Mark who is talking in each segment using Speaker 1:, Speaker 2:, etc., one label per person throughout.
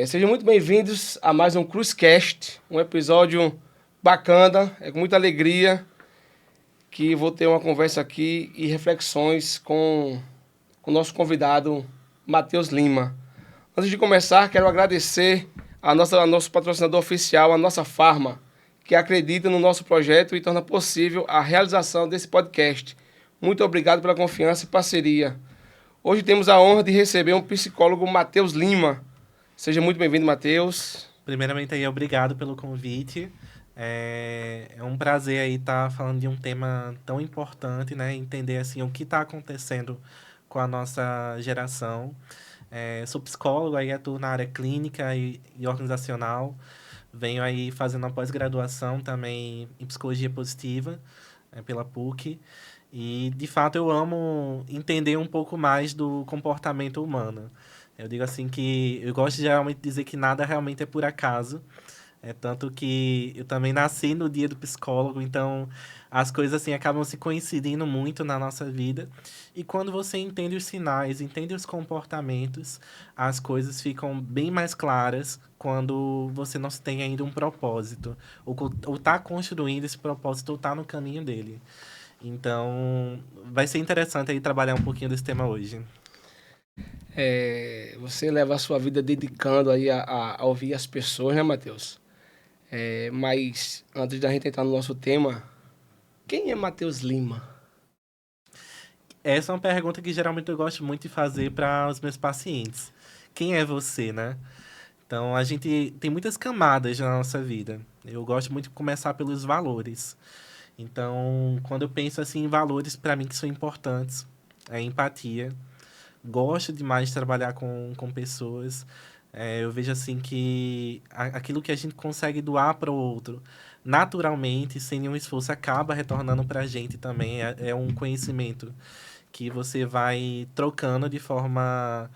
Speaker 1: Sejam muito bem-vindos a mais um Cruzcast, um episódio bacana, é com muita alegria que vou ter uma conversa aqui e reflexões com o nosso convidado, Matheus Lima. Antes de começar, quero agradecer ao nosso patrocinador oficial, a nossa Farma, que acredita no nosso projeto e torna possível a realização desse podcast. Muito obrigado pela confiança e parceria. Hoje temos a honra de receber um psicólogo, Matheus Lima. Seja muito bem-vindo, Matheus.
Speaker 2: Primeiramente aí, obrigado pelo convite. É um prazer aí estar falando de um tema tão importante, né? Entender assim o que está acontecendo com a nossa geração. Sou psicólogo, aí atuo na área clínica e organizacional. Venho aí fazendo uma pós-graduação também em psicologia positiva, pela PUC. E, de fato, eu amo entender um pouco mais do comportamento humano. Eu digo assim que eu gosto de geralmente dizer que nada realmente é por acaso. É tanto que eu também nasci no dia do psicólogo, então as coisas assim acabam se coincidindo muito na nossa vida. E quando você entende os sinais, entende os comportamentos, as coisas ficam bem mais claras quando você não tem ainda um propósito, ou tá construindo esse propósito, ou tá no caminho dele. Então, vai ser interessante aí trabalhar um pouquinho desse tema hoje.
Speaker 1: Você leva a sua vida dedicando aí a ouvir as pessoas, né, Matheus? Mas antes da gente entrar no nosso tema, quem é Matheus Lima?
Speaker 2: Essa é uma pergunta que geralmente eu gosto muito de fazer para os meus pacientes. Quem é você, né? Então, a gente tem muitas camadas na nossa vida. Eu gosto muito de começar pelos valores. Então, quando eu penso assim em valores para mim que são importantes, é empatia. Gosto demais de trabalhar com pessoas. Eu vejo assim que aquilo que a gente consegue doar para o outro, naturalmente, sem nenhum esforço, acaba retornando para a gente também. É um conhecimento que você vai trocando de forma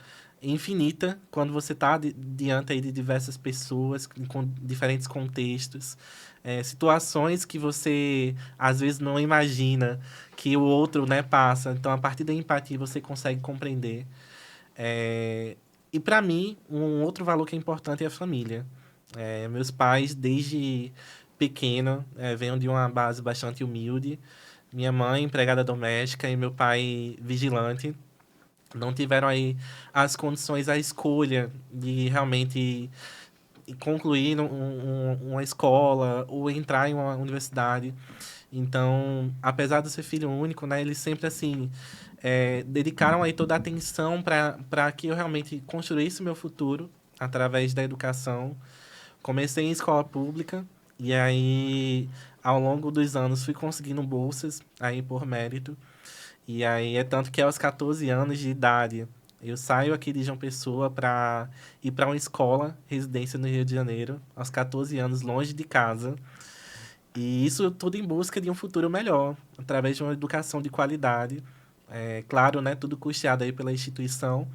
Speaker 2: infinita quando você está diante aí de diversas pessoas com diferentes contextos, situações que você às vezes não imagina que o outro, né, passa. Então, a partir da empatia você consegue compreender. E para mim, um outro valor que é importante é a família. Meus pais, desde pequeno, vêm de uma base bastante humilde. Minha mãe, empregada doméstica, e meu pai, vigilante, não tiveram aí as condições, a escolha de realmente concluir uma escola ou entrar em uma universidade. Então, apesar de eu ser filho único, né, eles sempre assim dedicaram aí toda a atenção para que eu realmente construísse meu futuro através da educação. Comecei em escola pública e aí ao longo dos anos fui conseguindo bolsas aí por mérito. E aí é tanto que aos 14 anos de idade eu saio aqui de João Pessoa para ir para uma escola, residência no Rio de Janeiro, aos 14 anos, longe de casa. E isso tudo em busca de um futuro melhor, através de uma educação de qualidade. Claro, né, tudo custeado aí pela instituição,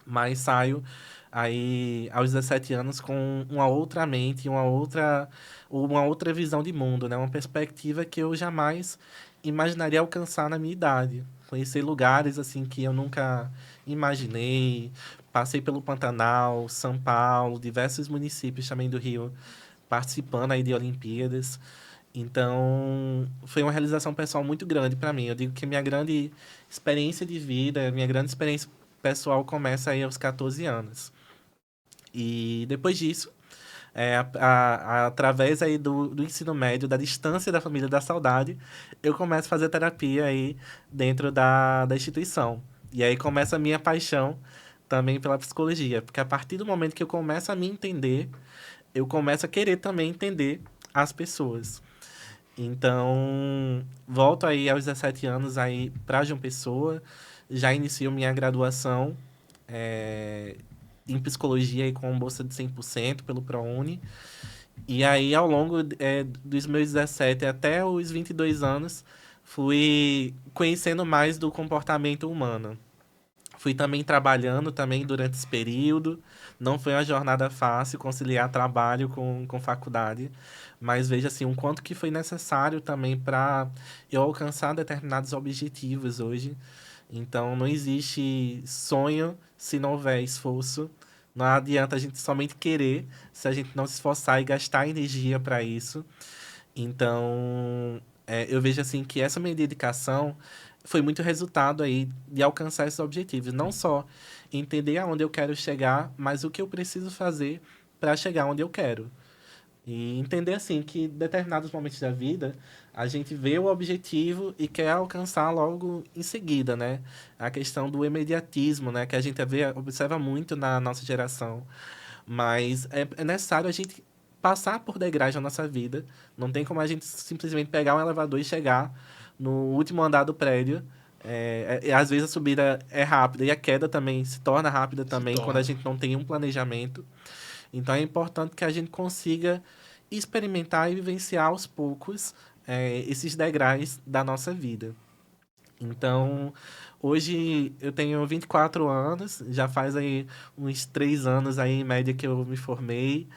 Speaker 2: mas saio aí aos 17 anos com uma outra mente, uma outra visão de mundo, né? Uma perspectiva que eu jamais imaginaria alcançar na minha idade. Conhecer lugares assim que eu nunca imaginei. Passei pelo Pantanal, São Paulo, diversos municípios também do Rio, participando aí de Olimpíadas. Então, foi uma realização pessoal muito grande para mim. Eu digo que minha grande experiência de vida, minha grande experiência pessoal começa aí aos 14 anos. E depois disso, através aí do ensino médio, da distância da família, da saudade, eu começo a fazer terapia aí dentro da instituição. E aí começa a minha paixão também pela psicologia, porque a partir do momento que eu começo a me entender, eu começo a querer também entender as pessoas. Então, volto aí aos 17 anos aí para João Pessoa, já inicio minha graduação é, em psicologia aí com bolsa de 100% pelo ProUni. E aí, ao longo dos meus 17 até os 22 anos, fui conhecendo mais do comportamento humano. Fui também trabalhando também durante esse período. Não foi uma jornada fácil conciliar trabalho com faculdade, mas veja assim, um quanto que foi necessário também para eu alcançar determinados objetivos hoje. Então, não existe sonho se não houver esforço, Não adianta a gente somente querer se a gente não se esforçar e gastar energia para isso. Então, eu vejo assim que essa minha dedicação foi muito resultado aí de alcançar esses objetivos. Não só entender aonde eu quero chegar, mas o que eu preciso fazer para chegar onde eu quero. E entender assim que em determinados momentos da vida a gente vê o objetivo e quer alcançar logo em seguida, né? A questão do imediatismo, né? Que a gente observa muito na nossa geração. Mas é necessário a gente passar por degraus na nossa vida. Não tem como a gente simplesmente pegar um elevador e chegar no último andar do prédio. Às vezes a subida é rápida e a queda também se torna rápida
Speaker 1: Se
Speaker 2: também quando a
Speaker 1: torna.
Speaker 2: gente não tem um planejamento. Então é importante que a gente consiga experimentar e vivenciar aos poucos esses degraus da nossa vida. Então, hoje eu tenho 24 anos, já faz aí uns 3 anos aí em média que eu me formei.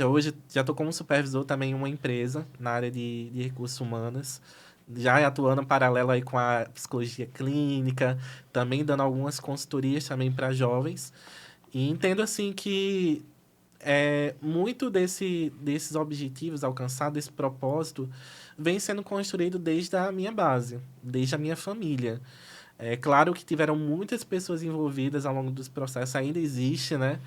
Speaker 2: Hoje já estou como supervisor também em uma empresa na área de recursos humanos, já atuando em paralelo aí com a psicologia clínica, também dando algumas consultorias também para jovens. E entendo assim que muito desses objetivos alcançados, desse propósito, vem sendo construído desde a minha base, desde a minha família. É claro que tiveram muitas pessoas envolvidas ao longo dos processos, ainda existe, né?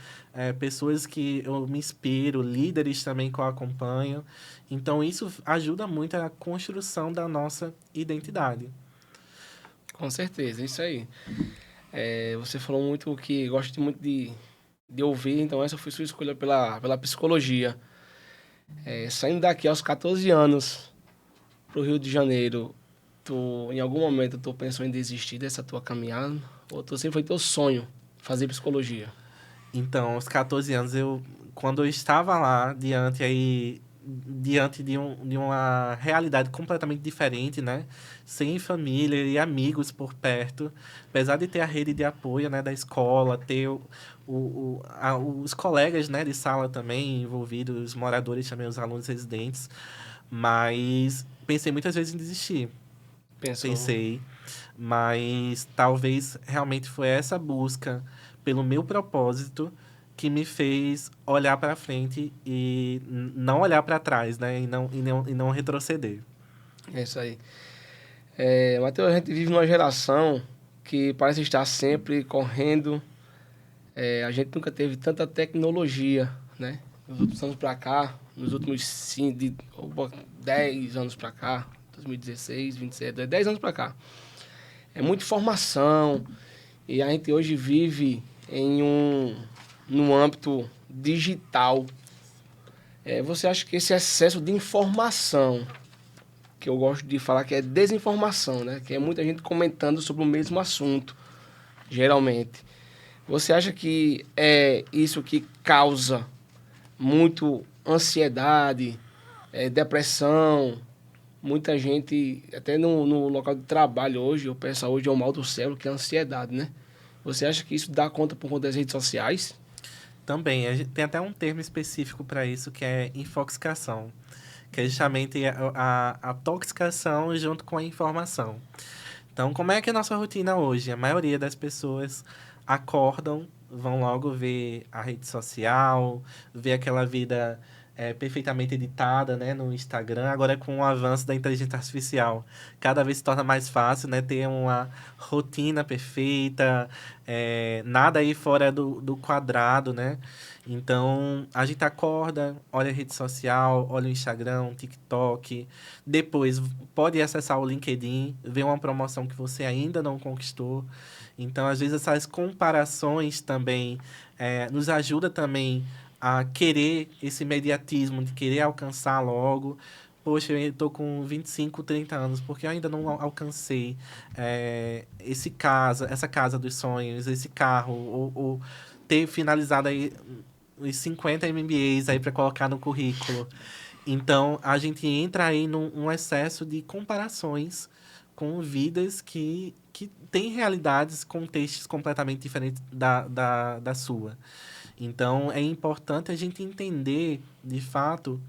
Speaker 2: Pessoas que eu me inspiro, líderes também que eu acompanho. Então, isso ajuda muito a construção da nossa identidade.
Speaker 1: Com certeza, isso aí. Você falou muito que gosta muito de ouvir, então essa foi sua escolha pela psicologia. Saindo daqui aos 14 anos pro Rio de Janeiro, tu, em algum momento, tu pensou em desistir dessa tua caminhada? Ou tu sempre foi teu sonho fazer psicologia?
Speaker 2: Então, aos 14 anos, quando eu estava lá, diante de uma realidade completamente diferente, né? Sem família e amigos por perto, apesar de ter a rede de apoio, né, da escola, ter os colegas, né, de sala também envolvidos, os moradores também, os alunos residentes, mas pensei muitas vezes em desistir.
Speaker 1: Pensou,
Speaker 2: Pensei, mas talvez realmente foi essa busca pelo meu propósito que me fez olhar para frente e não olhar para trás, né? E não retroceder.
Speaker 1: é isso aí. Matheus, a gente vive numa geração que parece estar sempre correndo. A gente nunca teve tanta tecnologia, né? Nos últimos anos pra cá, nos últimos 10 anos pra cá, 2016, 27, 10 anos pra cá. É muita informação e a gente hoje vive num âmbito digital. Você acha que esse excesso de informação, que eu gosto de falar que é desinformação, né? Que é muita gente comentando sobre o mesmo assunto, geralmente. Você acha que é isso que causa muito ansiedade, depressão? Muita gente, até no local de trabalho hoje, eu penso hoje é o mal do século, que é a ansiedade, né? Você acha que isso dá conta por conta das redes sociais?
Speaker 2: Também, a gente tem até um termo específico para isso, que é infoxicação, que é justamente a toxicação junto com a informação. Então, como é que é a nossa rotina hoje? A maioria das pessoas acordam, vão logo ver a rede social, ver aquela vida perfeitamente editada, né, no Instagram. Agora, com o avanço da inteligência artificial, cada vez se torna mais fácil, né, ter uma rotina perfeita, nada aí fora do quadrado, né? Então, a gente acorda, olha a rede social, olha o Instagram, o TikTok, depois pode acessar o LinkedIn, ver uma promoção que você ainda não conquistou. Então, às vezes, essas comparações também nos ajuda também a querer esse imediatismo, de querer alcançar logo. Poxa, eu estou com 25, 30 anos, porque eu ainda não alcancei essa casa dos sonhos, esse carro, ou ter finalizado aí os 50 MBAs aí para colocar no currículo. Então, a gente entra aí num excesso de comparações com vidas que têm realidades, contextos completamente diferentes da sua. Então, é importante a gente entender, de fato,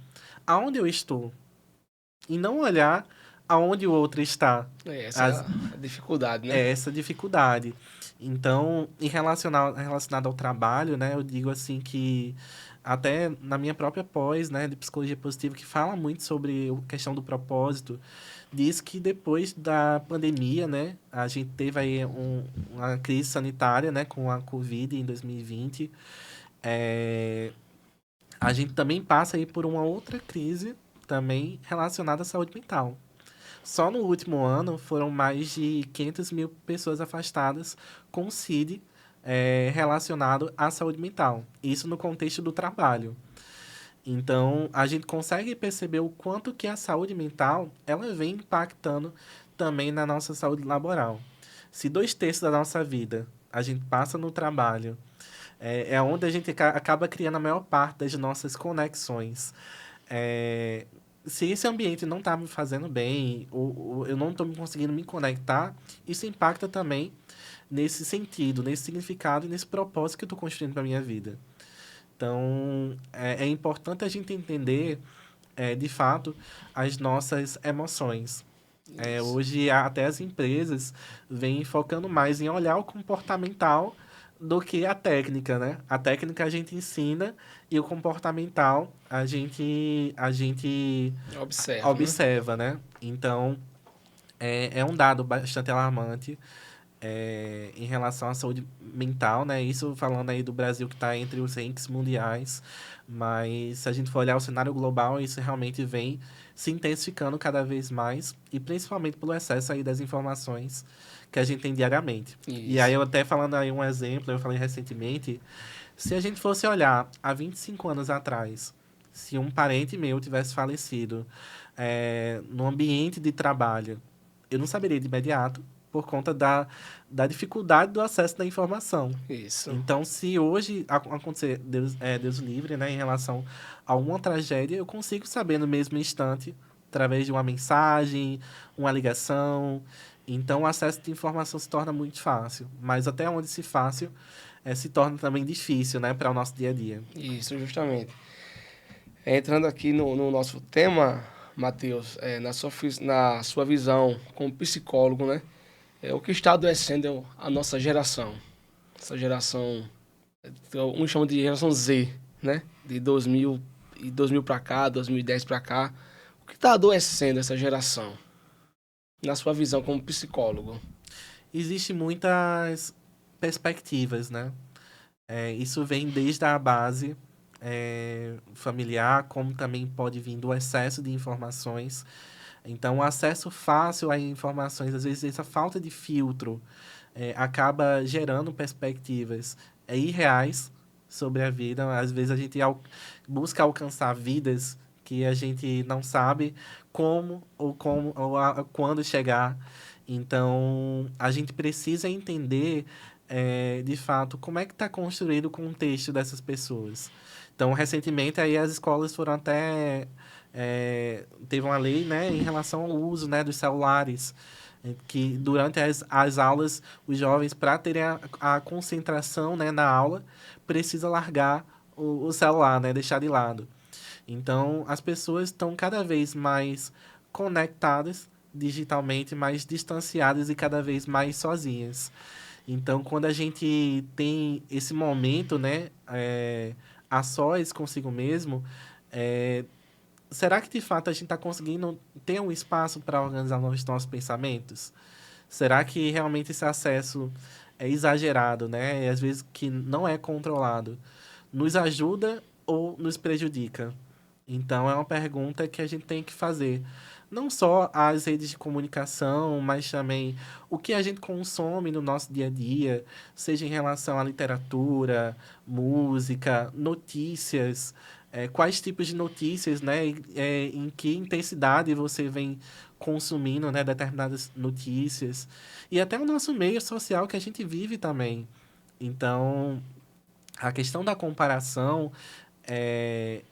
Speaker 2: aonde eu estou. E não olhar aonde o outro está.
Speaker 1: Essa é a dificuldade, né?
Speaker 2: É essa dificuldade. Então, relacionado ao trabalho, né, eu digo assim que até na minha própria pós, né, de psicologia positiva, que fala muito sobre a questão do propósito, diz que depois da pandemia, né, a gente teve aí uma crise sanitária, né, com a Covid em 2020. É, a gente também passa aí por uma outra crise também relacionada à saúde mental. Só no último ano foram mais de 500 mil pessoas afastadas com CID relacionado à saúde mental. Isso no contexto do trabalho. Então, a gente consegue perceber o quanto que a saúde mental ela vem impactando também na nossa saúde laboral. Se 2/3 da nossa vida a gente passa no trabalho, é onde a gente acaba criando a maior parte das nossas conexões. É, se esse ambiente não está me fazendo bem, ou eu não estou conseguindo me conectar, isso impacta também nesse sentido, nesse significado e nesse propósito que eu estou construindo para minha vida. Então, é importante a gente entender, de fato, as nossas emoções.
Speaker 1: Isso.
Speaker 2: Hoje, até as empresas vêm focando mais em olhar o comportamental do que a técnica, né? A técnica a gente ensina e o comportamental a gente
Speaker 1: Observa, né?
Speaker 2: observa, né? Então, é um dado bastante alarmante em relação à saúde mental, né? Isso falando aí do Brasil que está entre os rankings mundiais, mas se a gente for olhar o cenário global, isso realmente vem se intensificando cada vez mais e principalmente pelo excesso aí das informações que a gente tem diariamente. E aí
Speaker 1: Isso.
Speaker 2: eu até falando aí um exemplo, eu falei recentemente, se a gente fosse olhar há 25 anos atrás, se um parente meu tivesse falecido no ambiente de trabalho, eu não saberia de imediato por conta da dificuldade do acesso da informação.
Speaker 1: Isso.
Speaker 2: Então, se hoje acontecer, Deus livre, né, em relação a alguma tragédia, eu consigo saber no mesmo instante, através de uma mensagem, uma ligação. Então, o acesso de informação se torna muito fácil. Mas até onde se fácil, se torna também difícil, né, para o nosso dia a dia.
Speaker 1: Isso, justamente. Entrando aqui no nosso tema, Matheus, na sua visão como psicólogo, né? O que está adoecendo a nossa geração? Essa geração, uns chamam de geração Z, né? De 2000 para cá, 2010 para cá. O que está adoecendo essa geração? Na sua visão como psicólogo?
Speaker 2: Existem muitas perspectivas, né? Isso vem desde a base familiar, como também pode vir do excesso de informações. Então, o acesso fácil a informações, às vezes essa falta de filtro, acaba gerando perspectivas irreais sobre a vida. Às vezes a gente busca alcançar vidas que a gente não sabe quando chegar. Então, a gente precisa entender, de fato, como é que está construído o contexto dessas pessoas. Então, recentemente, aí as escolas foram até... teve uma lei, né, em relação ao uso, né, dos celulares, que durante as aulas, os jovens, para terem a concentração, né, na aula, precisa largar o celular, né, deixar de lado. Então, as pessoas estão cada vez mais conectadas digitalmente, mais distanciadas e cada vez mais sozinhas. Então, quando a gente tem esse momento, né, a sós consigo mesmo, é, será que de fato a gente está conseguindo ter um espaço para organizar os nossos pensamentos? Será que realmente esse acesso é exagerado, né? E às vezes que não é controlado, nos ajuda ou nos prejudica? Então, é uma pergunta que a gente tem que fazer. Não só as redes de comunicação, mas também o que a gente consome no nosso dia a dia, seja em relação à literatura, música, notícias, quais tipos de notícias, né, em que intensidade você vem consumindo, né, determinadas notícias. E até o nosso meio social que a gente vive também. Então, a questão da comparação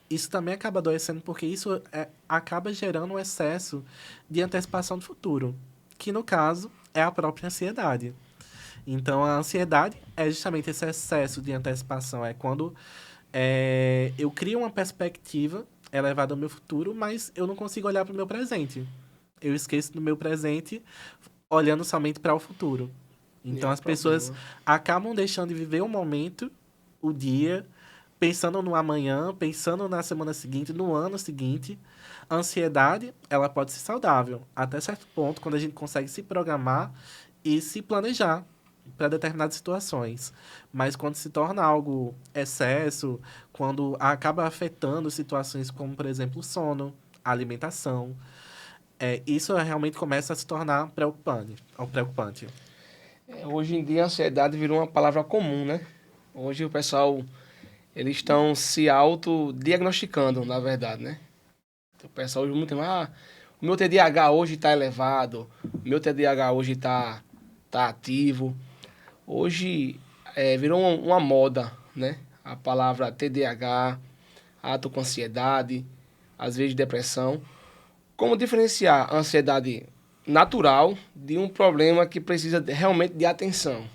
Speaker 2: isso também acaba adoecendo porque isso acaba gerando um excesso de antecipação do futuro, que no caso é a própria ansiedade. Então a ansiedade é justamente esse excesso de antecipação, é quando eu crio uma perspectiva elevada ao meu futuro, mas eu não consigo olhar para o meu presente. eu esqueço do meu presente olhando somente para o futuro. Então, as pessoas acabam deixando de viver o momento, o dia, pensando no amanhã, pensando na semana seguinte, no ano seguinte. A ansiedade, ela pode ser saudável, até certo ponto, quando a gente consegue se programar e se planejar para determinadas situações. Mas quando se torna algo excesso, quando acaba afetando situações como, por exemplo, o sono, a alimentação, isso realmente começa a se tornar preocupante.
Speaker 1: Hoje em dia a ansiedade virou uma palavra comum, né? Hoje o pessoal, eles estão se autodiagnosticando, na verdade, né? O pessoal hoje muito mais, o meu TDAH hoje está elevado, o meu TDAH hoje tá ativo. Hoje virou uma moda, né? A palavra TDAH, ato com ansiedade, às vezes depressão. Como diferenciar a ansiedade natural de um problema que precisa realmente de atenção?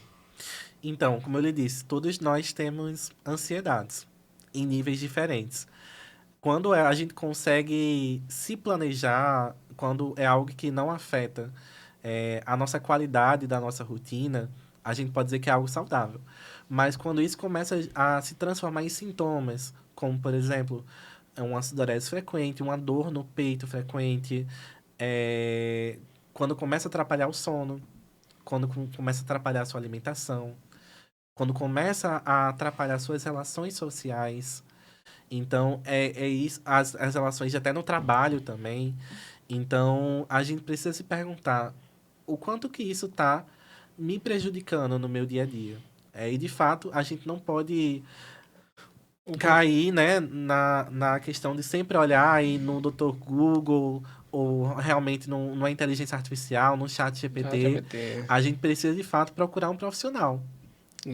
Speaker 2: Então, como eu lhe disse, todos nós temos ansiedades em níveis diferentes. Quando a gente consegue se planejar, quando é algo que não afeta a nossa qualidade da nossa rotina, a gente pode dizer que é algo saudável. Mas quando isso começa a se transformar em sintomas, como, por exemplo, uma sudorese frequente, uma dor no peito frequente, é, quando começa a atrapalhar o sono, quando começa a atrapalhar a sua alimentação, quando começa a atrapalhar suas relações sociais. Então, é isso, as relações até no trabalho também. Então, a gente precisa se perguntar o quanto que isso está me prejudicando no meu dia a dia. E, de fato, a gente não pode cair, né, na questão de sempre olhar aí no Dr. Google ou realmente numa inteligência artificial, no chat GPT.
Speaker 1: GPT.
Speaker 2: A gente precisa, de fato, procurar um profissional.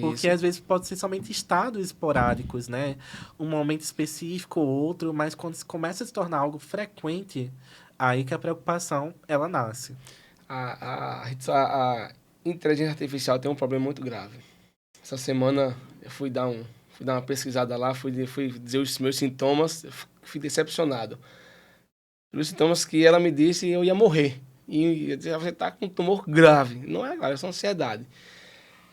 Speaker 2: Porque
Speaker 1: Isso.
Speaker 2: às vezes pode ser somente estados esporádicos, né? Um momento específico ou outro, mas quando se começa a se tornar algo frequente, aí que a preocupação ela nasce.
Speaker 1: A inteligência artificial tem um problema muito grave. Essa semana eu fui dar uma pesquisada lá, fui dizer os meus sintomas, eu fui decepcionado. Os sintomas que ela me disse eu ia morrer. E eu dizia, você está com um tumor grave. Não é grave, é só ansiedade.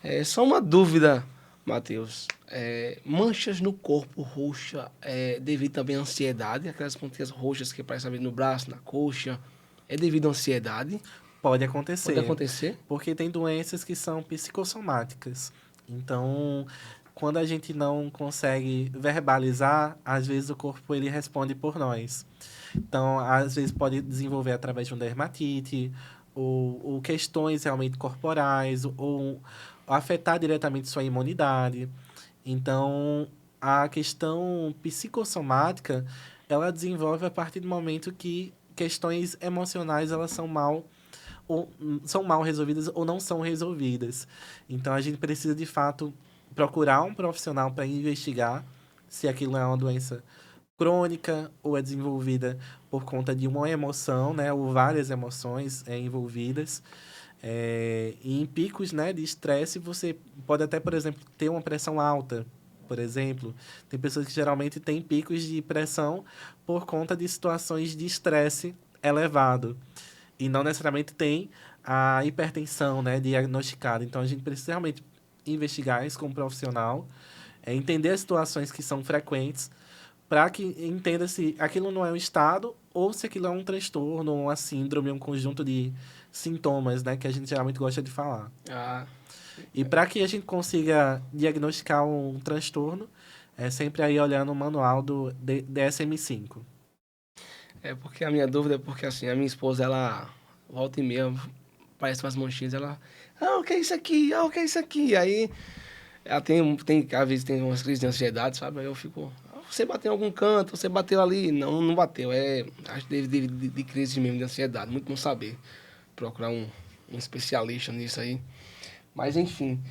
Speaker 1: É só uma dúvida, Matheus. Manchas no corpo roxa devido também à ansiedade, aquelas pontinhas roxas que aparecem no braço, na coxa, é devido à ansiedade?
Speaker 2: Pode
Speaker 1: Pode
Speaker 2: acontecer,
Speaker 1: acontecer?
Speaker 2: porque tem doenças que são psicossomáticas. Então, quando a gente não consegue verbalizar, às vezes o corpo ele responde por nós. Então, às vezes pode desenvolver através de uma dermatite, ou questões realmente corporais, ou afetar diretamente sua imunidade. Então, a questão psicossomática, ela desenvolve a partir do momento que questões emocionais elas são mal resolvidas ou não são resolvidas. Então, a gente precisa, de fato, procurar um profissional para investigar se aquilo é uma doença crônica ou é desenvolvida por conta de uma emoção, né, ou várias emoções envolvidas. E em picos, né, de estresse, você pode até, por exemplo, ter uma pressão alta, por exemplo. Tem pessoas que geralmente têm picos de pressão por conta de situações de estresse elevado. E não necessariamente tem a hipertensão, né, diagnosticada. Então, a gente precisa realmente investigar isso com um profissional, entender as situações que são frequentes, para que entenda se aquilo não é um estado ou se aquilo é um transtorno, uma síndrome, um conjunto de sintomas, né, que a gente geralmente gosta de falar.
Speaker 1: Ah,
Speaker 2: E para que a gente consiga diagnosticar um transtorno, é sempre aí olhando o manual do DSM-5.
Speaker 1: porque a minha dúvida é porque assim, a minha esposa, ela volta e meia, parece umas manchinhas, ela, o que é isso aqui? O que é isso aqui? Aí ela às vezes tem umas crises de ansiedade, sabe? Aí eu fico, você bateu em algum canto, você bateu ali. Não, não bateu. Acho que de crise mesmo, de ansiedade. Muito não saber. Procurar um especialista nisso aí. Mas, enfim.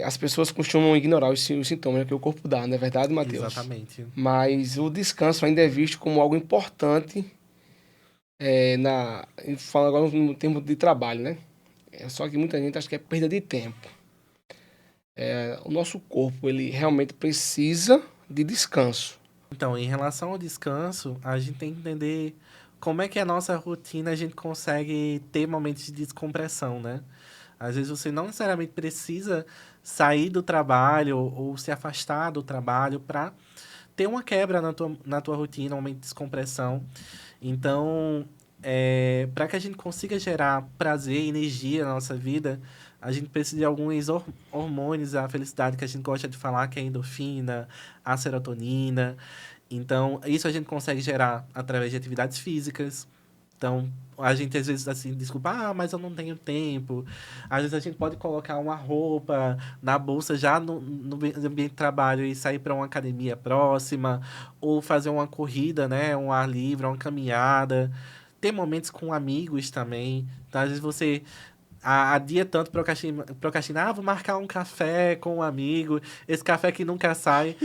Speaker 1: As pessoas costumam ignorar os sintomas que o corpo dá, não é verdade, Matheus?
Speaker 2: Exatamente.
Speaker 1: Mas o descanso ainda é visto como algo importante falando agora no tempo de trabalho, né? Só que muita gente acha que é perda de tempo. O nosso corpo, ele realmente precisa de descanso.
Speaker 2: Então, em relação ao descanso, a gente tem que entender como é que a nossa rotina a gente consegue ter momentos de descompressão, né? Às vezes você não necessariamente precisa sair do trabalho ou se afastar do trabalho para ter uma quebra na tua rotina, um momento de descompressão. Então, para que a gente consiga gerar prazer e energia na nossa vida, a gente precisa de alguns hormônios, a felicidade que a gente gosta de falar, que é a endorfina, a serotonina. Então, isso a gente consegue gerar através de atividades físicas. Então, a gente às vezes assim, desculpa, mas eu não tenho tempo. Às vezes a gente pode colocar uma roupa na bolsa já no ambiente de trabalho e sair para uma academia próxima, ou fazer uma corrida, né, um ar livre, uma caminhada. Ter momentos com amigos também. Então, às vezes você adia tanto procrastinar, vou marcar um café com um amigo, esse café que nunca sai.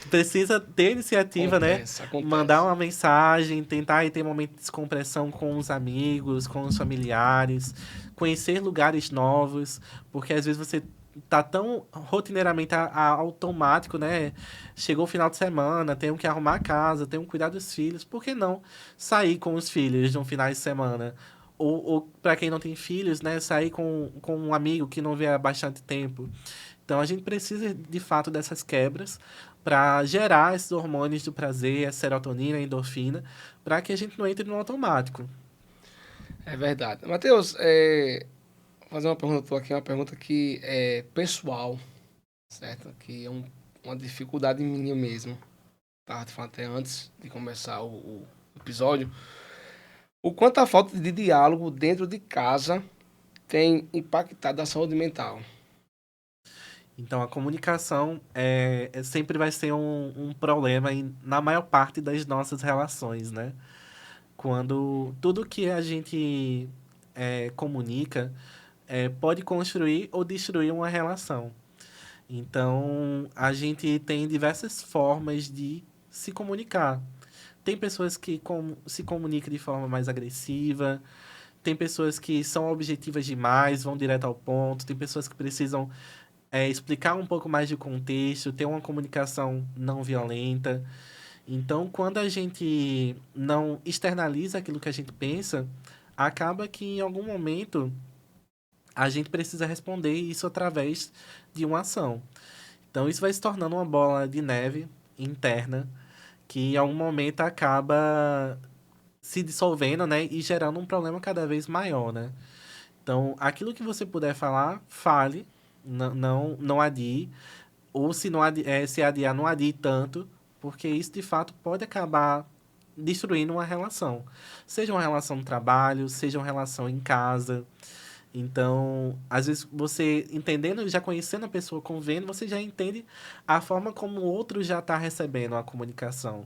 Speaker 2: Precisa ter iniciativa, né?
Speaker 1: Acontece,
Speaker 2: Mandar
Speaker 1: acontece.
Speaker 2: uma mensagem, tentar aí ter momento de descompressão com os amigos, com os familiares, conhecer lugares novos, porque às vezes você tá tão rotineiramente automático, né? Chegou o final de semana, tenho que arrumar a casa, tenho que cuidar dos filhos, por que não sair com os filhos de um final de semana? Ou para quem não tem filhos, né? Sair com um amigo que não vê há bastante tempo. Então a gente precisa de fato dessas quebras para gerar esses hormônios do prazer, a serotonina, a endorfina, para que a gente não entre no automático.
Speaker 1: É verdade. Matheus, vou fazer uma pergunta tua aqui, uma pergunta que é pessoal, certo? Que é uma dificuldade minha mesmo. Tava te falando até antes de começar o episódio. O quanto a falta de diálogo dentro de casa tem impactado a saúde mental.
Speaker 2: Então a comunicação sempre vai ser um problema na maior parte das nossas relações, né? Quando tudo que a gente comunica pode construir ou destruir uma relação. Então, a gente tem diversas formas de se comunicar. Tem pessoas que se comunicam de forma mais agressiva, tem pessoas que são objetivas demais, vão direto ao ponto, tem pessoas que precisam explicar um pouco mais de contexto, ter uma comunicação não violenta. Então, quando a gente não externaliza aquilo que a gente pensa, acaba que em algum momento a gente precisa responder isso através de uma ação. Então isso vai se tornando uma bola de neve interna que em algum momento acaba se dissolvendo, né, e gerando um problema cada vez maior, né? Então, aquilo que você puder falar, fale, não adie, ou se não se adiar, não adie tanto, porque isso de fato pode acabar destruindo uma relação. Seja uma relação no trabalho, seja uma relação em casa. Então, às vezes você entendendo, já conhecendo a pessoa, convendo, você já entende a forma como o outro já está recebendo a comunicação.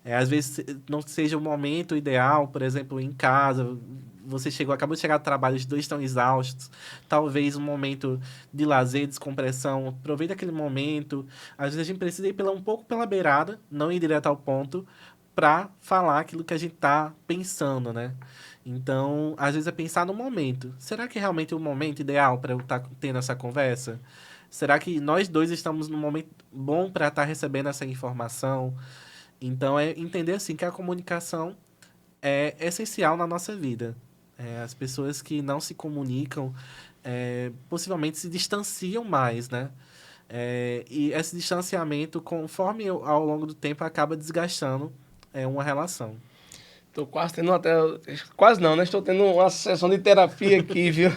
Speaker 2: Às vezes não seja o momento ideal, por exemplo, em casa, você acabou de chegar do trabalho, os dois estão exaustos, talvez um momento de lazer, descompressão, aproveita aquele momento. Às vezes a gente precisa ir um pouco pela beirada, não ir direto ao ponto, para falar aquilo que a gente está pensando, né? Então, às vezes é pensar no momento. Será que é realmente o momento ideal para eu estar tendo essa conversa? Será que nós dois estamos no momento bom para estar recebendo essa informação? Então, é entender assim que a comunicação é essencial na nossa vida. As pessoas que não se comunicam possivelmente se distanciam mais, né? E esse distanciamento, conforme ao longo do tempo, acaba desgastando uma relação.
Speaker 1: Tô quase tendo até. Quase não, né? Estou tendo uma sessão de terapia aqui, viu?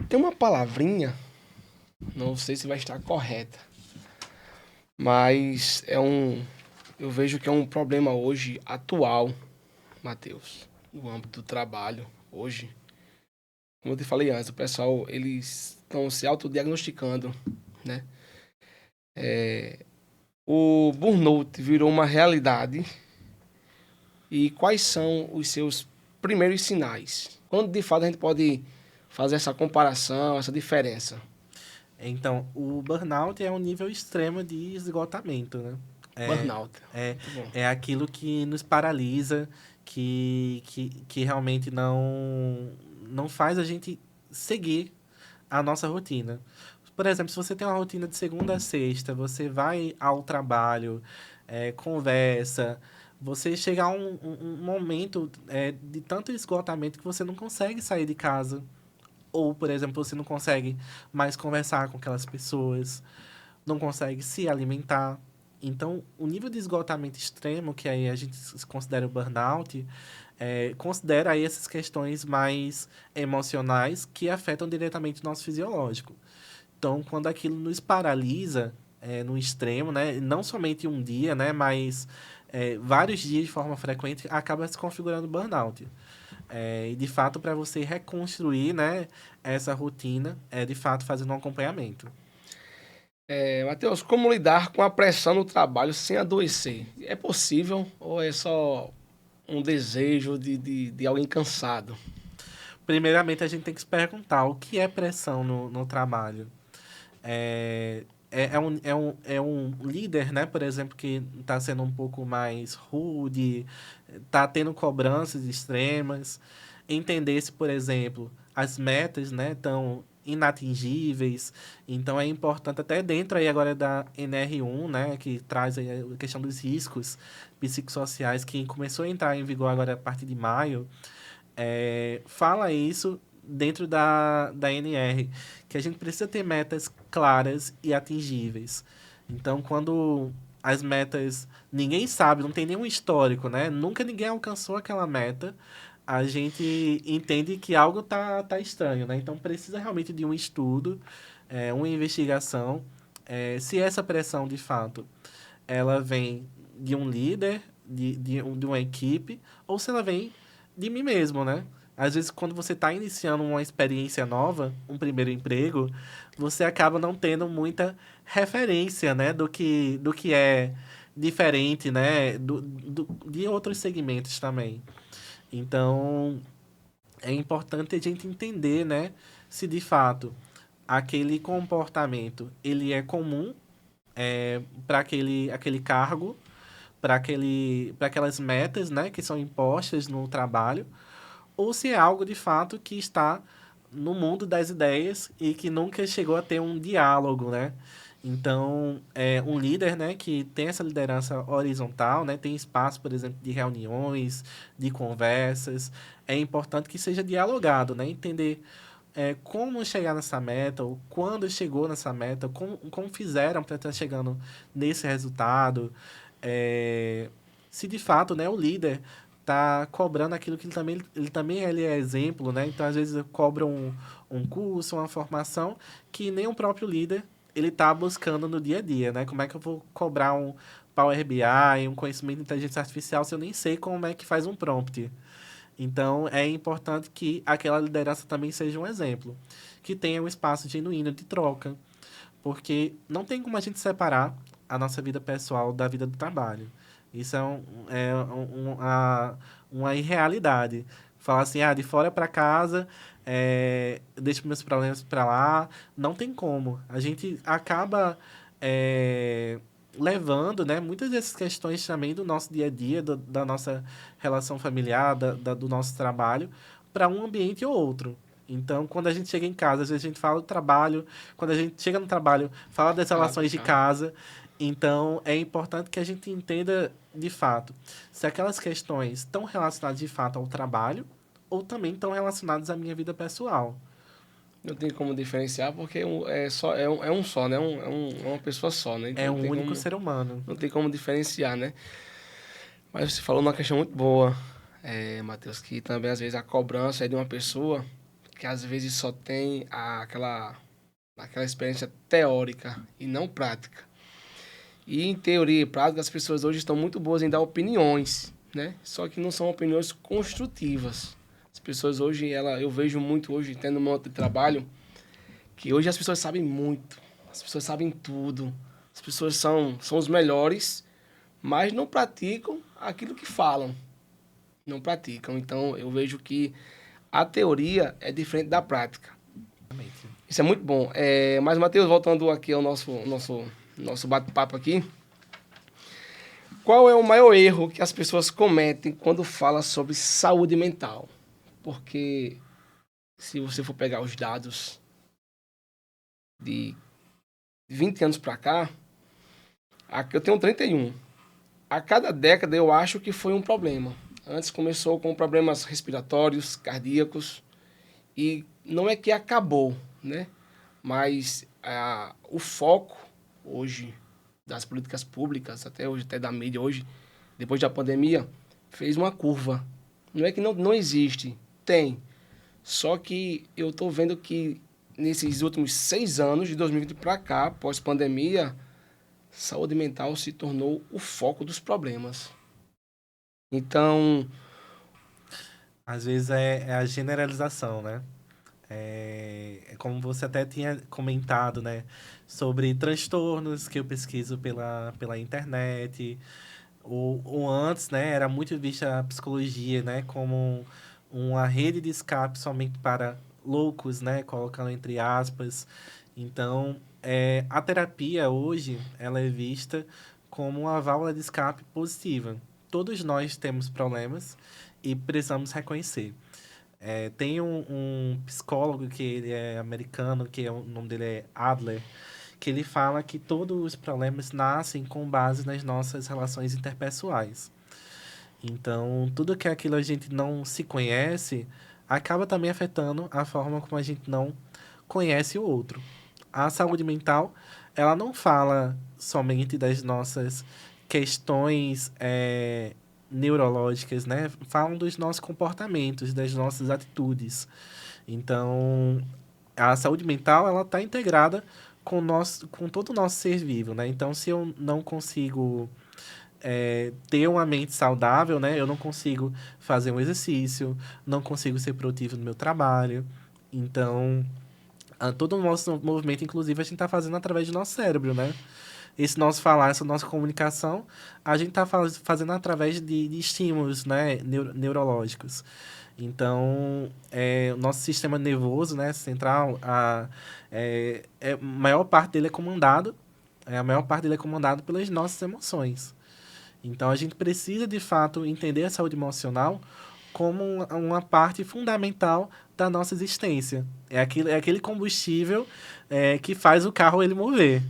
Speaker 1: Tem uma palavrinha, não sei se vai estar correta, mas eu vejo que é um problema hoje atual, Matheus, no âmbito do trabalho, hoje. Como eu te falei antes, o pessoal, eles estão se autodiagnosticando, né? O burnout virou uma realidade e quais são os seus primeiros sinais? Quando de fato a gente pode fazer essa comparação, essa diferença?
Speaker 2: Então, o burnout é um nível extremo de esgotamento, né? É,
Speaker 1: Burnout.
Speaker 2: é,
Speaker 1: Muito bom.
Speaker 2: é aquilo que nos paralisa, que realmente não faz a gente seguir a nossa rotina. Por exemplo, se você tem uma rotina de segunda a sexta, você vai ao trabalho, conversa, você chega a um momento de tanto esgotamento que você não consegue sair de casa. Ou, por exemplo, você não consegue mais conversar com aquelas pessoas, não consegue se alimentar. Então, o nível de esgotamento extremo, que aí a gente considera o burnout, considera aí essas questões mais emocionais que afetam diretamente o nosso fisiológico. Então, quando aquilo nos paralisa, no extremo, né, não somente um dia, né, mas vários dias de forma frequente, acaba se configurando burnout. E de fato, para você reconstruir, né, essa rotina, de fato fazendo um acompanhamento.
Speaker 1: Matheus, como lidar com a pressão no trabalho sem adoecer? É possível ou é só um desejo de alguém cansado?
Speaker 2: Primeiramente, a gente tem que se perguntar o que é pressão no trabalho. É um líder, né, por exemplo, que está sendo um pouco mais rude, está tendo cobranças extremas. Entender se, por exemplo, as metas, né, estão inatingíveis. Então, é importante, até dentro aí agora da NR1, né, que traz aí a questão dos riscos psicossociais, que começou a entrar em vigor agora a partir de maio, fala isso dentro da NR, que a gente precisa ter metas claras e atingíveis. Então, quando as metas ninguém sabe, não tem nenhum histórico, né? Nunca ninguém alcançou aquela meta, a gente entende que algo tá estranho, né? Então, precisa realmente de um estudo, uma investigação, se essa pressão, de fato, ela vem de um líder, de uma equipe, ou se ela vem de mim mesmo, né? Às vezes, quando você está iniciando uma experiência nova, um primeiro emprego, você acaba não tendo muita referência, né, do que é diferente, né, de outros segmentos também. Então, é importante a gente entender, né, se de fato aquele comportamento ele é comum para aquele cargo, para aquelas metas, né, que são impostas no trabalho, ou se é algo de fato que está no mundo das ideias e que nunca chegou a ter um diálogo, né? Então, um líder, né, que tem essa liderança horizontal, né, tem espaço, por exemplo, de reuniões, de conversas, é importante que seja dialogado, né? Entender como chegar nessa meta, ou quando chegou nessa meta, como fizeram para estar chegando nesse resultado, é, se de fato, né, o líder está cobrando aquilo que ele também ele é exemplo, né? Então, às vezes, cobra um curso, uma formação que nem o próprio líder ele está buscando no dia a dia, né? Como é que eu vou cobrar um Power BI, um conhecimento de inteligência artificial, se eu nem sei como é que faz um prompt? Então, é importante que aquela liderança também seja um exemplo, que tenha um espaço genuíno de troca, porque não tem como a gente separar a nossa vida pessoal da vida do trabalho. Isso uma irrealidade. Falar assim, de fora para casa, deixo meus problemas para lá, não tem como. A gente acaba é, levando, né, muitas dessas questões também do nosso dia a dia, da nossa relação familiar, do nosso trabalho, para um ambiente ou outro. Então, quando a gente chega em casa, às vezes a gente fala do trabalho, quando a gente chega no trabalho, fala das relações de casa. Então, é importante que a gente entenda de fato se aquelas questões estão relacionadas de fato ao trabalho ou também estão relacionadas à minha vida pessoal.
Speaker 1: Não tem como diferenciar porque é um só, né? É uma pessoa só, né? Então
Speaker 2: É um único ser humano.
Speaker 1: não tem como diferenciar, né? Mas você falou uma questão muito boa, Matheus, que também às vezes a cobrança é de uma pessoa que às vezes só tem aquela experiência teórica e não prática. E em teoria e prática, as pessoas hoje estão muito boas em dar opiniões, né? Só que não são opiniões construtivas. As pessoas hoje, eu vejo muito hoje, tendo um monte de trabalho, que hoje as pessoas sabem muito, as pessoas sabem tudo, as pessoas são os melhores, mas não praticam aquilo que falam. Não praticam. Então, eu vejo que a teoria é diferente da prática.
Speaker 2: Realmente.
Speaker 1: Isso é muito bom. Mas, Matheus, voltando aqui ao nosso bate-papo aqui, qual é o maior erro que as pessoas cometem quando fala sobre saúde mental? Porque se você for pegar os dados de 20 anos para cá, aqui eu tenho 31. a cada década eu acho que foi um problema. Antes começou com problemas respiratórios, cardíacos, e não é que acabou, né? Mas o foco hoje das políticas públicas, até hoje, até da mídia hoje, depois da pandemia, fez uma curva. Não é que não existe, tem. Só que eu estou vendo que nesses últimos 6 anos, de 2020 para cá, pós-pandemia, saúde mental se tornou o foco dos problemas. Então,
Speaker 2: Às vezes é a generalização, né? É como você até tinha comentado, né? Sobre transtornos que eu pesquiso pela internet. O antes, né? Era muito vista a psicologia, né? Como uma rede de escape somente para loucos, né? Colocando entre aspas. Então, a terapia hoje, ela é vista como uma válvula de escape positiva. Todos nós temos problemas e precisamos reconhecer. Tem um psicólogo que ele é americano, o nome dele é Adler, que ele fala que todos os problemas nascem com base nas nossas relações interpessoais. Então, tudo que aquilo a gente não se conhece acaba também afetando a forma como a gente não conhece o outro. A saúde mental, ela não fala somente das nossas questões neurológicas, né? Falam dos nossos comportamentos, das nossas atitudes. Então, a saúde mental, ela está integrada com todo o nosso ser vivo, né? Então, se eu não consigo ter uma mente saudável, né? Eu não consigo fazer um exercício, não consigo ser produtivo no meu trabalho. Então, todo o nosso movimento, inclusive, a gente está fazendo através do nosso cérebro, né? Esse nosso falar, essa nossa comunicação, a gente está fazendo através de estímulos, né? Neurológicos. Então, o nosso sistema nervoso, né? Central, a maior parte dele é comandado, a maior parte dele é comandado pelas nossas emoções. Então, a gente precisa, de fato, entender a saúde emocional como uma parte fundamental da nossa existência. É aquele combustível que faz o carro ele mover.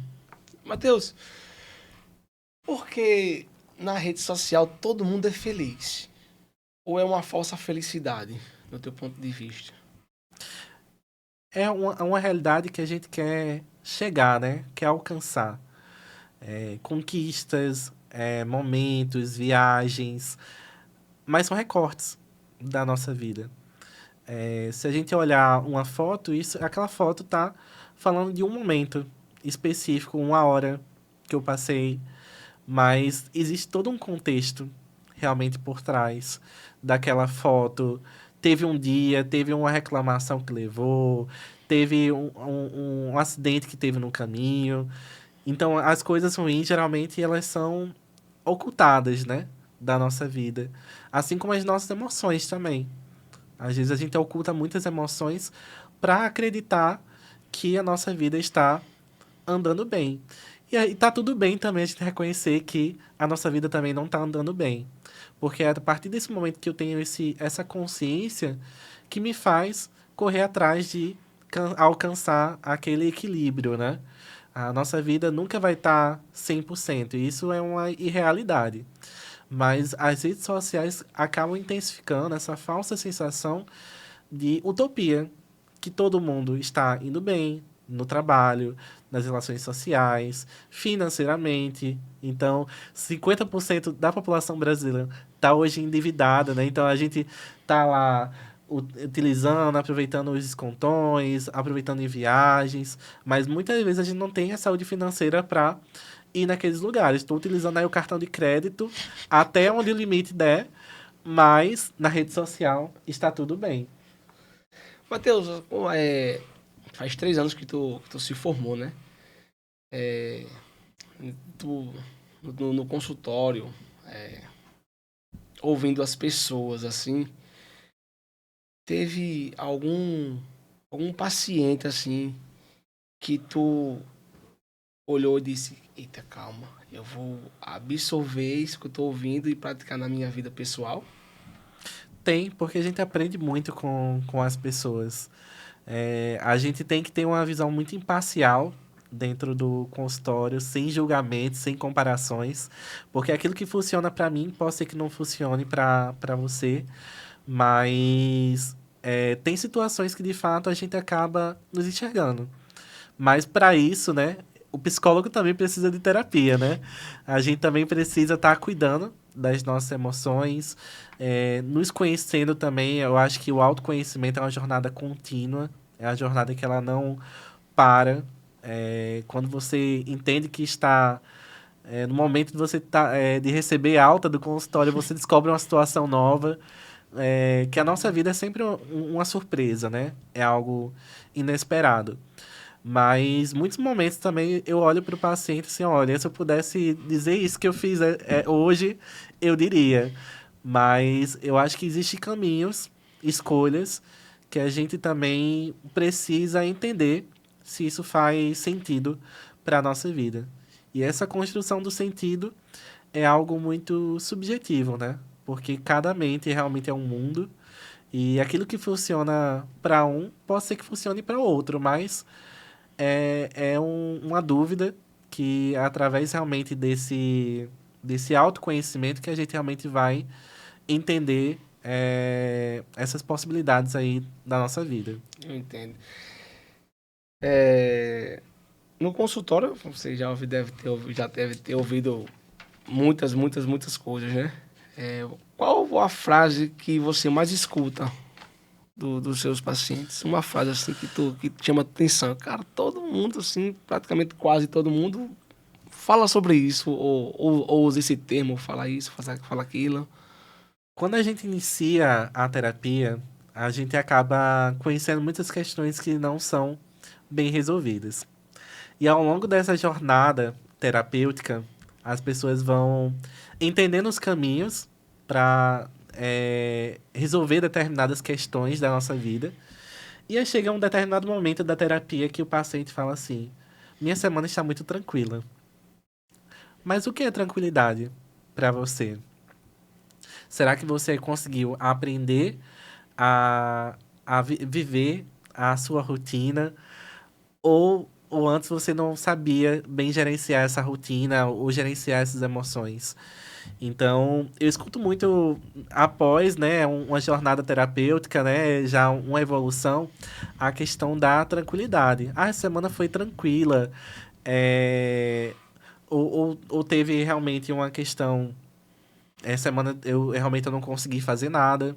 Speaker 1: Matheus, por que na rede social todo mundo é feliz? Ou é uma falsa felicidade, do teu ponto de vista?
Speaker 2: É uma realidade que a gente quer chegar, né? Quer alcançar. Conquistas, momentos, viagens, mas são recortes da nossa vida. Se a gente olhar uma foto, aquela foto tá falando de um momento específico, uma hora que eu passei, mas existe todo um contexto realmente por trás daquela foto. Teve um dia, teve uma reclamação que levou, teve um acidente que teve no caminho. Então, as coisas ruins, geralmente, elas são ocultadas, né? Da nossa vida. Assim como as nossas emoções também. Às vezes a gente oculta muitas emoções para acreditar que a nossa vida está andando bem. E aí tá tudo bem também a gente reconhecer que a nossa vida também não tá andando bem. Porque é a partir desse momento que eu tenho essa consciência que me faz correr atrás de alcançar aquele equilíbrio, né? A nossa vida nunca vai estar 100%. E isso é uma irrealidade. Mas as redes sociais acabam intensificando essa falsa sensação de utopia, que todo mundo está indo bem no trabalho, nas relações sociais, financeiramente. Então, 50% da população brasileira está hoje endividada, né? Então, a gente está lá utilizando, aproveitando os descontões, aproveitando em viagens, mas muitas vezes a gente não tem a saúde financeira para ir naqueles lugares. Estou utilizando aí o cartão de crédito até onde o limite der, mas na rede social está tudo bem.
Speaker 1: Matheus, faz 3 anos que tu se formou, né? Tu, no consultório, ouvindo as pessoas, assim, teve algum paciente, assim, que tu olhou e disse, eita, calma, eu vou absorver isso que eu tô ouvindo e praticar na minha vida pessoal?
Speaker 2: Tem, porque a gente aprende muito com as pessoas. A gente tem que ter uma visão muito imparcial dentro do consultório, sem julgamentos, sem comparações, porque aquilo que funciona para mim pode ser que não funcione para você, mas tem situações que de fato a gente acaba nos enxergando. Mas para isso, né, o psicólogo também precisa de terapia, né? A gente também precisa estar cuidando das nossas emoções, nos conhecendo também. Eu acho que o autoconhecimento é uma jornada contínua, é uma jornada que ela não para. Quando você entende que está no momento de você de receber alta do consultório, você descobre uma situação nova. Que a nossa vida é sempre uma surpresa, né? É algo inesperado. Mas muitos momentos também eu olho para o paciente assim, olha, se eu pudesse dizer isso que eu fiz hoje, eu diria. Mas eu acho que existem caminhos, escolhas, que a gente também precisa entender se isso faz sentido para a nossa vida. E essa construção do sentido é algo muito subjetivo, né? Porque cada mente realmente é um mundo e aquilo que funciona para um pode ser que funcione para outro, mas uma dúvida que através realmente desse autoconhecimento que a gente realmente vai entender essas possibilidades aí da nossa vida.
Speaker 1: Eu entendo. É, no consultório, você já deve ter ouvido muitas coisas, né? Qual a frase que você mais escuta dos seus pacientes? Uma frase assim que te chama atenção. Cara, todo mundo, assim, praticamente quase todo mundo fala sobre isso, ou usa esse termo, fala isso, fala aquilo.
Speaker 2: Quando a gente inicia a terapia, a gente acaba conhecendo muitas questões que não são bem resolvidas. E ao longo dessa jornada terapêutica, as pessoas vão entendendo os caminhos para resolver determinadas questões da nossa vida. E aí chega um determinado momento da terapia que o paciente fala assim: minha semana está muito tranquila. Mas o que é tranquilidade para você? Será que você conseguiu aprender a viver a sua rotina? Ou antes você não sabia bem gerenciar essa rotina ou gerenciar essas emoções? Então, eu escuto muito após, né, uma jornada terapêutica, né, já uma evolução, a questão da tranquilidade. Ah, a semana foi tranquila, é, ou teve realmente uma questão, essa semana eu realmente eu não consegui fazer nada,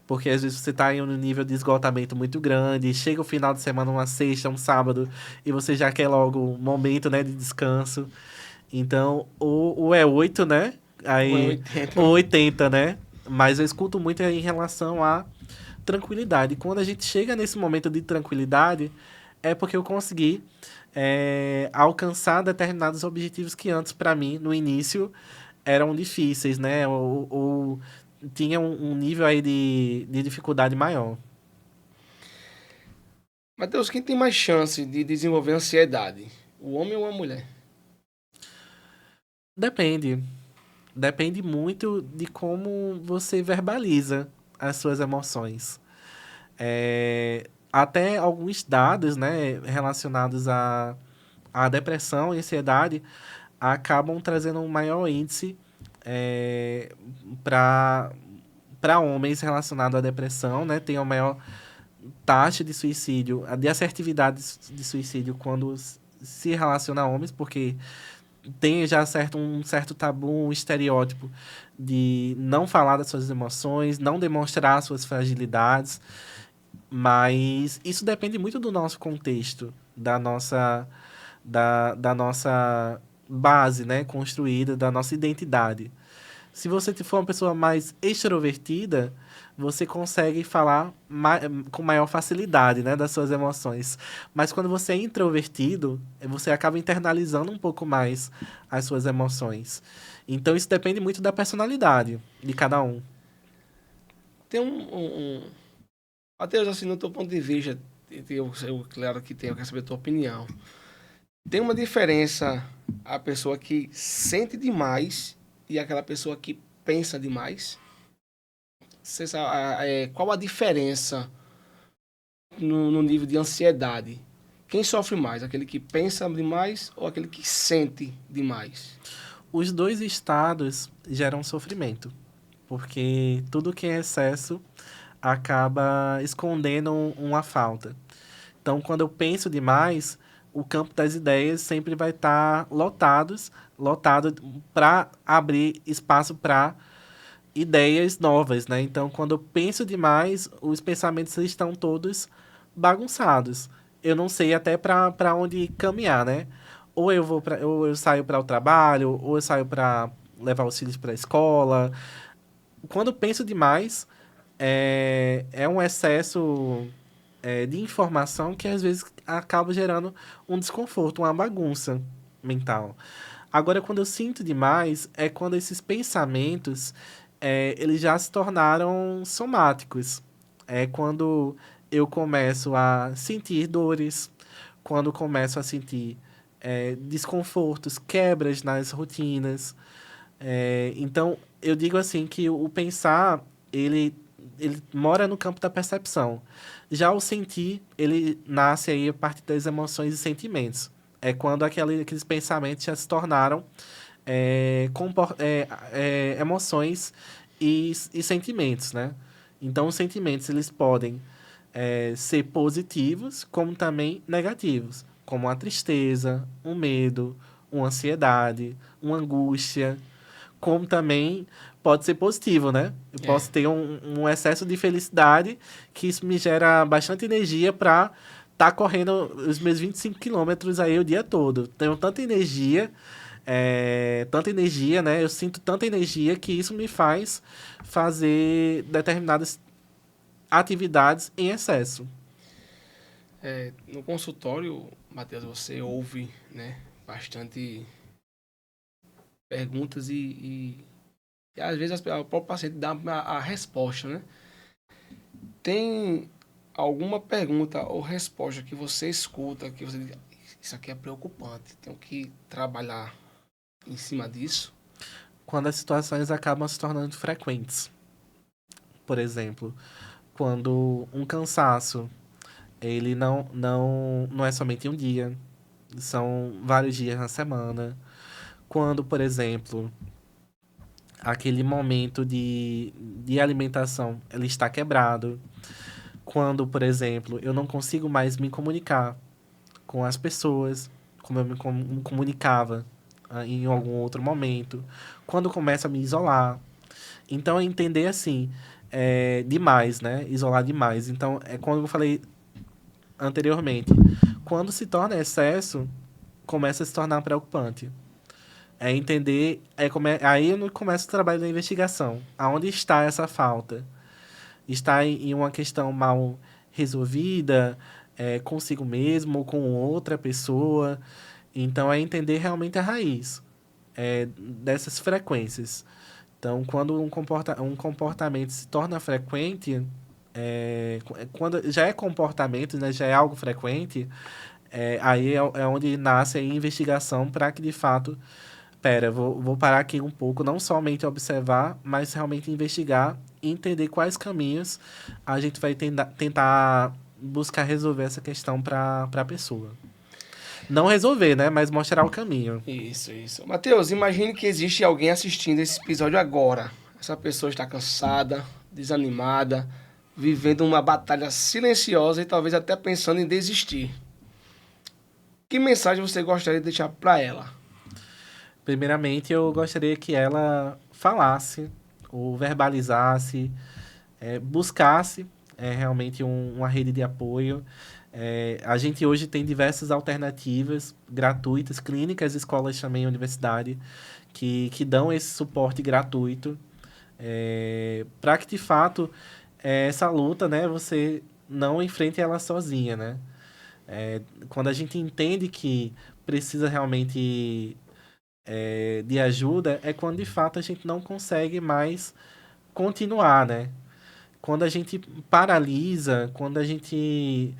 Speaker 2: porque às vezes você está em um nível de esgotamento muito grande, chega o final de semana, uma sexta, um sábado, e você já quer logo um momento, né, de descanso. Então, ou é 8, né?
Speaker 1: Ou é
Speaker 2: Aí,
Speaker 1: 80.
Speaker 2: ou 80, né? Mas eu escuto muito em relação à tranquilidade. Quando a gente chega nesse momento de tranquilidade, é porque eu consegui alcançar determinados objetivos que antes, para mim, no início, eram difíceis, né? Ou tinha um nível aí de dificuldade maior.
Speaker 1: Matheus, quem tem mais chance de desenvolver ansiedade? O homem ou a mulher?
Speaker 2: Depende. Depende muito de como você verbaliza as suas emoções. Até alguns dados, né, relacionados à depressão e ansiedade acabam trazendo um maior índice para homens relacionado à depressão, né? Tem uma maior taxa de suicídio, de assertividade de suicídio quando se relaciona a homens, porque tem já um certo tabu, um estereótipo de não falar das suas emoções, não demonstrar suas fragilidades, mas isso depende muito do nosso contexto, da nossa base, né, construída, da nossa identidade. Se você for uma pessoa mais extrovertida, você consegue falar com maior facilidade, né, das suas emoções. Mas quando você é introvertido, você acaba internalizando um pouco mais as suas emoções. Então isso depende muito da personalidade de cada um.
Speaker 1: Tem Matheus, assim, no teu ponto de vista, claro que tem, eu quero saber a tua opinião. Tem uma diferença a pessoa que sente demais e aquela pessoa que pensa demais? Você sabe, qual a diferença no nível de ansiedade Quem sofre mais? Aquele que pensa demais ou aquele que sente demais?
Speaker 2: Os dois estados geram sofrimento, porque tudo que é excesso acaba escondendo uma falta. Então, quando eu penso demais, o campo das ideias sempre vai estar lotado para abrir espaço para ideias novas, né? Então, quando eu penso demais, os pensamentos estão todos bagunçados. Eu não sei até para onde caminhar, né? Ou eu saio para o trabalho, ou eu saio para levar os filhos para a escola. Quando eu penso demais, é um excesso de informação que às vezes acaba gerando um desconforto, uma bagunça mental. Agora, quando eu sinto demais, é quando esses pensamentos eles já se tornaram somáticos. É quando eu começo a sentir dores, quando começo a sentir desconfortos, quebras nas rotinas. Então, eu digo assim que o pensar, ele mora no campo da percepção. Já o sentir, ele nasce aí a partir das emoções e sentimentos. É quando aqueles pensamentos já se tornaram emoções e sentimentos, né? Então, os sentimentos, eles podem ser positivos, como também negativos, como a tristeza, o medo, uma ansiedade, uma angústia, como também pode ser positivo, né? Eu
Speaker 1: É.
Speaker 2: posso ter um excesso de felicidade, que isso me gera bastante energia para estar correndo os meus 25 quilômetros aí o dia todo. Tenho tanta energia, né? Eu sinto tanta energia que isso me faz fazer determinadas atividades em excesso.
Speaker 1: No consultório, Matheus, você ouve, né, bastante perguntas e às vezes o próprio paciente dá a resposta, né? Tem alguma pergunta ou resposta que você escuta que você diz, isso aqui é preocupante, tenho que trabalhar em cima disso?
Speaker 2: Quando as situações acabam se tornando frequentes. Por exemplo, quando um cansaço, ele não é somente um dia, são vários dias na semana. Quando, por exemplo, aquele momento de alimentação ele está quebrado. Quando, por exemplo, eu não consigo mais me comunicar com as pessoas como eu me comunicava em algum outro momento. Quando começo a me isolar. Então, é entender assim, demais, né? Isolar demais. Então, é quando eu falei anteriormente. Quando se torna excesso, começa a se tornar preocupante. É entender, aí eu começo o trabalho da investigação. Aonde está essa falta? Está em uma questão mal resolvida, consigo mesmo ou com outra pessoa. Então, é entender realmente a raiz dessas frequências. Então, quando um comportamento se torna frequente, quando já é comportamento, né, já é algo frequente, aí é onde nasce a investigação para que, de fato, pera, vou parar aqui um pouco, não somente observar, mas realmente investigar e entender quais caminhos a gente vai tentar buscar resolver essa questão para a pessoa. Não resolver, né? Mas mostrar o caminho.
Speaker 1: Isso. Matheus, imagine que existe alguém assistindo esse episódio agora. Essa pessoa está cansada, desanimada, vivendo uma batalha silenciosa e talvez até pensando em desistir. Que mensagem você gostaria de deixar para ela?
Speaker 2: Primeiramente, eu gostaria que ela falasse ou verbalizasse, buscasse realmente uma rede de apoio. A gente hoje tem diversas alternativas gratuitas, clínicas, escolas também, universidade, que dão esse suporte gratuito para que, de fato, essa luta, né, você não enfrente ela sozinha, né? Quando a gente entende que precisa realmente de ajuda, é quando, de fato, a gente não consegue mais continuar, né? Quando a gente paralisa, quando a gente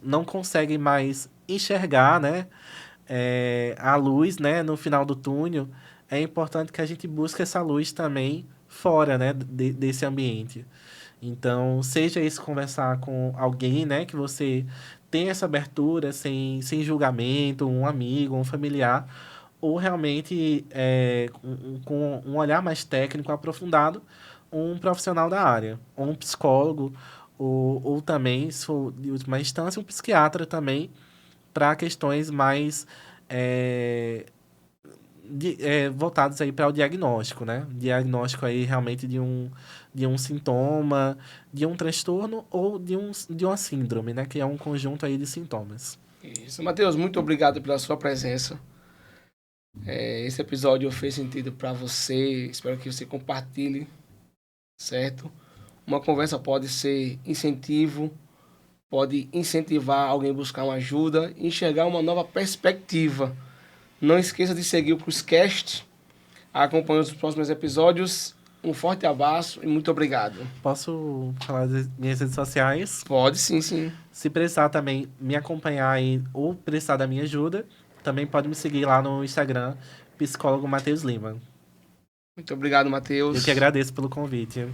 Speaker 2: não consegue mais enxergar, né, a luz, né, no final do túnel, é importante que a gente busque essa luz também fora, né, desse ambiente. Então, seja isso conversar com alguém, né, que você tem essa abertura sem julgamento, um amigo, um familiar, ou realmente com um olhar mais técnico, aprofundado, um profissional da área, ou um psicólogo, ou também, se for de última instância, um psiquiatra também, para questões mais é, voltados aí para o diagnóstico, né? Diagnóstico aí realmente de um sintoma, de um transtorno ou de uma síndrome, né? Que é um conjunto aí de sintomas.
Speaker 1: Isso. Matheus, muito obrigado pela sua presença. Esse episódio fez sentido para você. Espero que você compartilhe, certo? Uma conversa pode ser incentivo, pode incentivar alguém a buscar uma ajuda e enxergar uma nova perspectiva. Não esqueça de seguir o Cruzcast. Acompanhe os próximos episódios. Um forte abraço e muito obrigado.
Speaker 2: Posso falar das minhas redes sociais?
Speaker 1: Pode sim, sim.
Speaker 2: Se precisar também me acompanhar aí ou precisar da minha ajuda, também pode me seguir lá no Instagram, psicólogo Matheus Lima.
Speaker 1: Muito obrigado,
Speaker 2: Eu que
Speaker 1: Matheus.
Speaker 2: agradeço pelo convite.